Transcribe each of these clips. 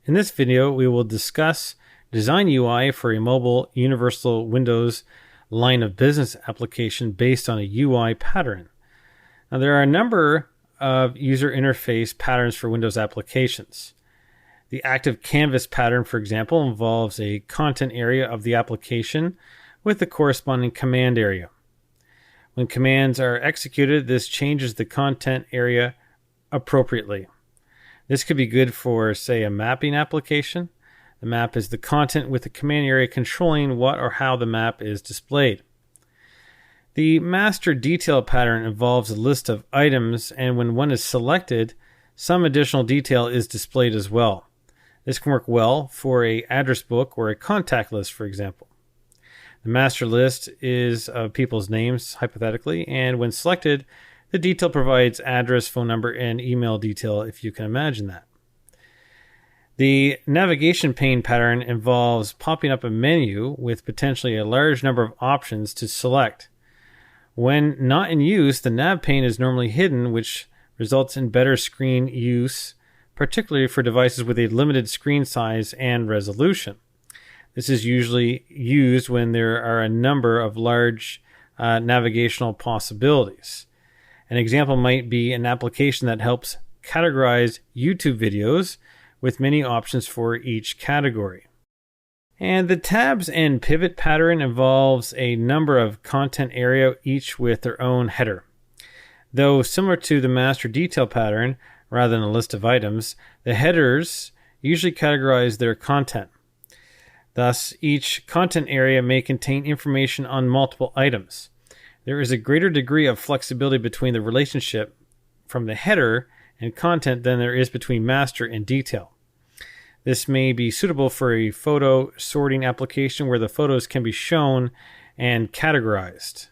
In this video, we will discuss Design UI for a mobile Universal Windows line of business application based on a UI pattern. Now, there are a number of user interface patterns for Windows applications. The active canvas pattern, for example, involves a content area of the application with the corresponding command area. When commands are executed, this changes the content area appropriately. This could be good for, say, a mapping application. The map is the content with the command area controlling what or how the map is displayed. The master detail pattern involves a list of items, and when one is selected, some additional detail is displayed as well. This can work well for an address book or a contact list, for example. The master list is of people's names, hypothetically, and when selected, the detail provides address, phone number, and email detail, if you can imagine that. The navigation pane pattern involves popping up a menu with potentially a large number of options to select. When not in use, the nav pane is normally hidden, which results in better screen use, particularly for devices with a limited screen size and resolution. This is usually used when there are a number of large navigational possibilities. An example might be an application that helps categorize YouTube videos with many options for each category. And the tabs and pivot pattern involves a number of content area, each with their own header. Though similar to the master detail pattern, rather than a list of items, the headers usually categorize their content. Thus, each content area may contain information on multiple items. There is a greater degree of flexibility between the relationship from the header and content than there is between master and detail. This may be suitable for a photo sorting application where the photos can be shown and categorized.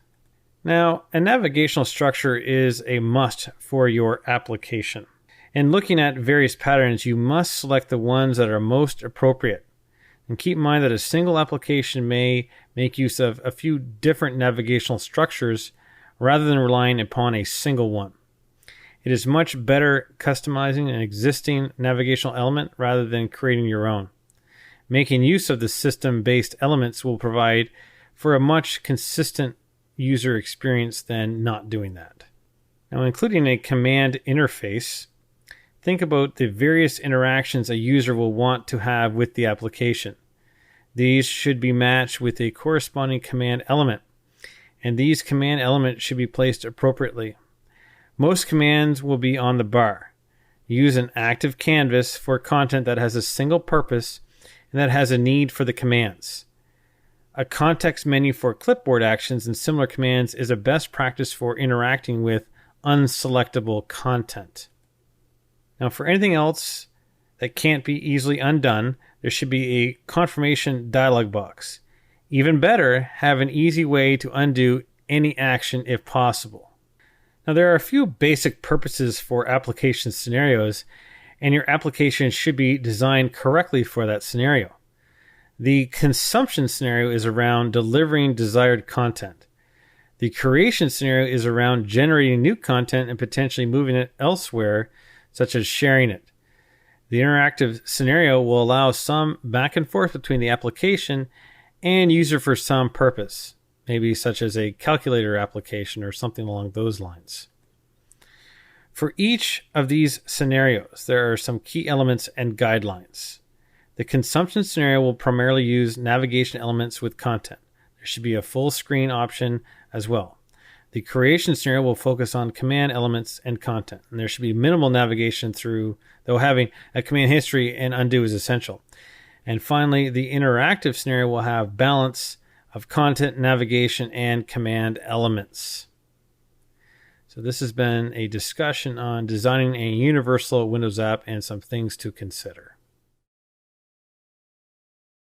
Now, a navigational structure is a must for your application. In looking at various patterns, you must select the ones that are most appropriate. And keep in mind that a single application may make use of a few different navigational structures rather than relying upon a single one. It is much better customizing an existing navigational element rather than creating your own. Making use of the system-based elements will provide for a much consistent user experience than not doing that. Now, including a command interface, think about the various interactions a user will want to have with the application. These should be matched with a corresponding command element, and these command elements should be placed appropriately. Most commands will be on the bar. Use an active canvas for content that has a single purpose and that has a need for the commands. A context menu for clipboard actions and similar commands is a best practice for interacting with unselectable content. Now, for anything else that can't be easily undone, there should be a confirmation dialog box. Even better, have an easy way to undo any action if possible. Now, there are a few basic purposes for application scenarios, and your application should be designed correctly for that scenario. The consumption scenario is around delivering desired content. The creation scenario is around generating new content and potentially moving it elsewhere, such as sharing it. The interactive scenario will allow some back and forth between the application and user for some purpose, maybe such as a calculator application or something along those lines. For each of these scenarios, there are some key elements and guidelines. The consumption scenario will primarily use navigation elements with content. There should be a full screen option as well. The creation scenario will focus on command elements and content, and there should be minimal navigation through, though having a command history and undo is essential. And finally, the interactive scenario will have balance of content, navigation, and command elements. So this has been a discussion on designing a universal Windows app and some things to consider.